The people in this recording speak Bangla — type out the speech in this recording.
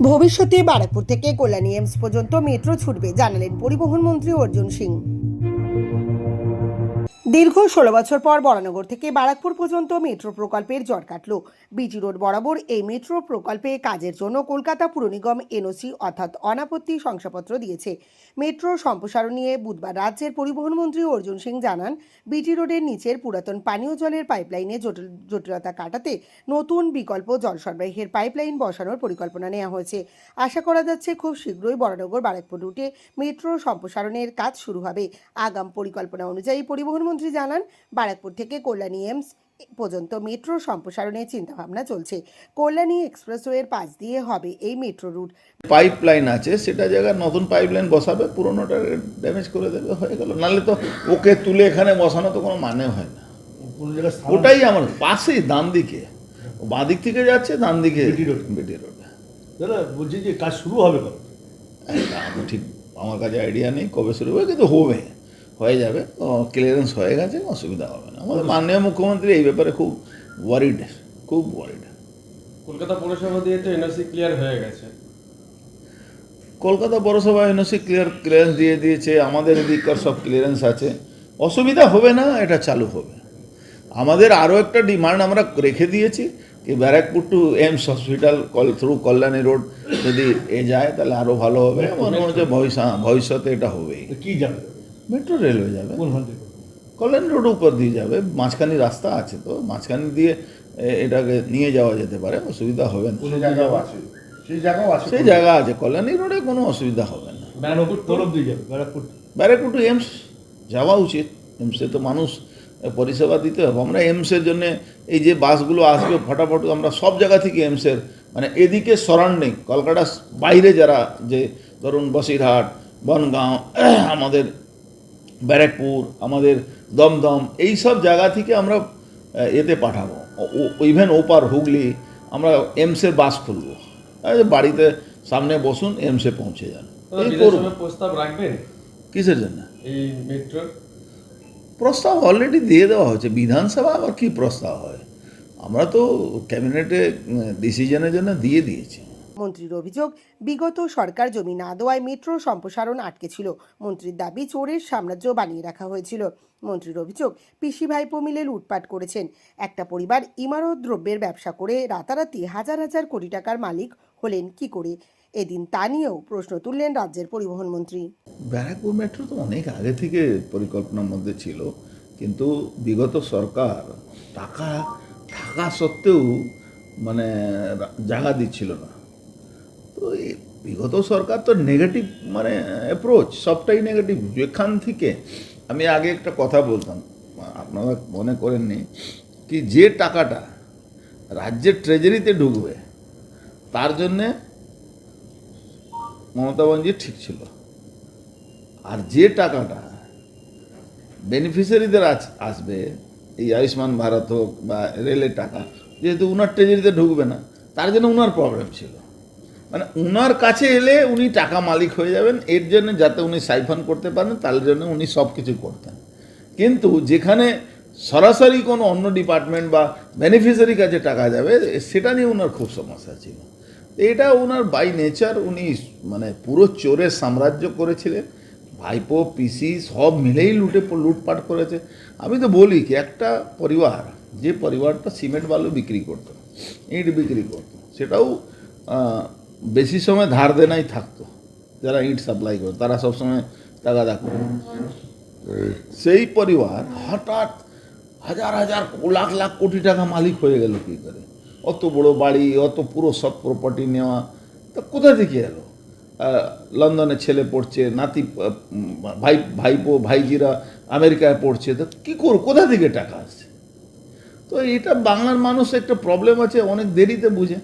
ভবিষ্যতে বারাকপুর থেকে কল্যাণী এমস পর্যন্ত মেট্রো ছুটবে, জানালেন পরিবহন মন্ত্রী অর্জুন সিং। দীর্ঘ 16 বছর পর বরানগর থেকে বারাকপুর পর্যন্ত মেট্রো প্রকল্পের জট কাটল। বিটি রোড বরাবর এই মেট্রো প্রকল্পে কাজের জন্য কলকাতা পুর নিগম এনওসি অর্থাৎ অনাপত্তি শংসাপত্র দিয়েছে। মেট্রো সম্প্রসারণ নিয়ে বুধবার রাজ্যের পরিবহন মন্ত্রী অর্জুন সিং জানান, বিটি রোডের নিচের পুরাতন পানীয় জলের পাইপলাইনে জটিলতা কাটাতে নতুন বিকল্প জল সরবরাহের পাইপলাইন বসানোর পরিকল্পনা নেওয়া হয়েছে। আশা করা যাচ্ছে খুব শীঘ্রই বরানগর বারাকপুর রুটে মেট্রো সম্প্রসারণের কাজ শুরু হবে। আগাম পরিকল্পনা অনুযায়ী পরিবহন মন্ত্রী জানান, বারাকপুর থেকে কল্যাণী এমস পর্যন্ত মেট্রো সম্প্রসারণের চিন্তাভাবনা চলছে। কল্যাণী এক্সপ্রেসওয়ের পাশ দিয়ে হবে এই মেট্রো রুট। পাইপলাইন আছে, সেটা জায়গায় নতুন পাইপলাইন বসাবে, পুরোনোটা ড্যামেজ করে দেবে, হয়ে গেল। নাহলে তো ওকে তুলে এখানে বসানো তো কোনো মানে হয় না। ওটাই আমার পাশেই, ডান দিকে, বাঁ দিক থেকে যাচ্ছে, ডান দিকে বিটি রোড। দাদা বলছি যে কাজ শুরু হবে কবে? আমি ঠিক, আমার কাছে আইডিয়া নেই কবে শুরু হবে, কিন্তু হবে, হয়ে যাবে। ক্লিয়ারেন্স হয়ে গেছে, অসুবিধা হবে না। আমাদের মাননীয় মুখ্যমন্ত্রী এই ব্যাপারে খুব ওয়ারিড। কলকাতা পৌরসভা দিয়ে তো এনওসি ক্লিয়ার হয়ে গেছে। কলকাতা পৌরসভা এনওসি ক্লিয়ারেন্স দিয়ে দিয়েছে, আমাদের এদিককার সব ক্লিয়ারেন্স আছে, অসুবিধা হবে না, এটা চালু হবে। আমাদের আরও একটা ডিমান্ড আমরা রেখে দিয়েছি কি Barrackpore to AIIMS hospital through Kalyani road যদি যায় তাহলে আরও ভালো হবে। মনে হচ্ছে ভবিষ্যতে এটা হবেই। কি যাবে? মেট্রো রেলওয়ে যাবে, কোনখান থেকে? কল্যাণী রোড উপর দিয়ে যাবে, মাঝখানি রাস্তা আছে, তো মাঝখানি দিয়ে এটাকে নিয়ে যাওয়া যেতে পারে, অসুবিধা হবে না। কোনো জায়গাও আছে, সেই জায়গাও আছে, সেই জায়গা আছে, কল্যাণী রোডে কোনো অসুবিধা হবে না। তরফ দিয়ে যাবে ব্যারাকপুর টু এমস যাওয়া উচিত। এমসে তো মানুষ পরিষেবা দিতে হবে। আমরা এমসের জন্য এই যে বাসগুলো আসবে ফটাফট, আমরা সব জায়গা থেকে এমসের মানে এদিকে সারাউন্ডিং কলকাতার বাইরে যারা, যে ধরুন বসিরহাট, বনগাঁও, আমাদের ব্যারাকপুর, আমাদের দমদম, এই সব জায়গা থেকে আমরা এতে পাঠাবো। ইভেন ওপার হুগলি আমরা এমসের বাস খুলবো। বাড়িতে সামনে বসুন, এমসে পৌঁছে যান। এই করব। প্রস্তাব রাখবেন কিসের জন্য? এই মেট্রোর প্রস্তাব অলরেডি দিয়ে দেওয়া হয়েছে। বিধানসভা আবার কি প্রস্তাব হয়? আমরা তো ক্যাবিনেটে ডিসিশনের জন্য দিয়ে দিয়েছি। মন্ত্রীর অভিযোগ, বিগত সরকার জমি না দেওয়ায় মেট্রো সম্প্রসারণ আটকে ছিল। মন্ত্রীর দাবি, চোরের সাম্রাজ্য বানিয়ে রাখা হয়েছিল। মন্ত্রীর অভিযোগ, পিসি ভাইপো মিলে লুটপাট করেছেন। একটা পরিবার ইমারত দ্রব্যের ব্যবসা করে রাতারাতি হাজার হাজার কোটি টাকার মালিক হলেন কি করে? এদিন তা নিয়েও প্রশ্ন তুললেন রাজ্যের পরিবহন মন্ত্রী। ব্যারাকপুর মেট্রো তো অনেক আগে থেকে পরিকল্পনার মধ্যে ছিল, কিন্তু বিগত সরকার টাকা থাকা সত্ত্বেও মানে জায়গা দিচ্ছিল না। তো এই বিগত সরকার তো নেগেটিভ মানে অ্যাপ্রোচ, সবটাই নেগেটিভ। যেখান থেকে আমি আগে একটা কথা বলতাম, আপনারা মনে করেননি, কি যে টাকাটা রাজ্যের ট্রেজারিতে ঢুকবে তার জন্যে মমতা ব্যানার্জি ঠিক ছিল, আর যে টাকাটা বেনিফিশিয়ারিদের আসবে, এই আয়ুষ্মান ভারত হোক বা রেলের টাকা, যেহেতু উনার ট্রেজারিতে ঢুকবে না, তার জন্য উনার প্রবলেম ছিল। মানে উনার কাছে এলে উনি টাকা মালিক হয়ে যাবেন, এর জন্য যাতে উনি সাইফন করতে পারেন, তার জন্য উনি সব কিছু করতেন। কিন্তু যেখানে সরাসরি কোনো অন্য ডিপার্টমেন্ট বা বেনিফিশিয়ারির কাছে টাকা যাবে, সেটা নিয়ে উনার খুব সমস্যা ছিল। এটা ওনার বাই নেচার, উনি মানে পুরো চোরের সাম্রাজ্য করেছিলেন। ভাইপো পিসি সব মিলেই লুটপাট করেছে। আমি তো বলি কি, একটা পরিবার, যে পরিবারটা সিমেন্ট বালু বিক্রি করতো, ইট বিক্রি করতো, সেটাও বেশি সময় ধার দেনাই থাকতো। যারা ইট সাপ্লাই করে তারা সবসময় টাকা রাখতো। সেই পরিবার হঠাৎ হাজার হাজার লাখ লাখ কোটি টাকা মালিক হয়ে গেল কী করে? অত বড় বাড়ি, অত পুরো সব প্রপার্টি নেওয়া, তা কোথা থেকে এলো? লন্ডনে ছেলে পড়ছে, নাতি ভাইপো ভাইজিরা আমেরিকায় পড়ছে, তো কী কোথা থেকে টাকা আসছে? তো এটা বাংলার মানুষ একটা প্রবলেম আছে, অনেক দেরিতে বুঝে।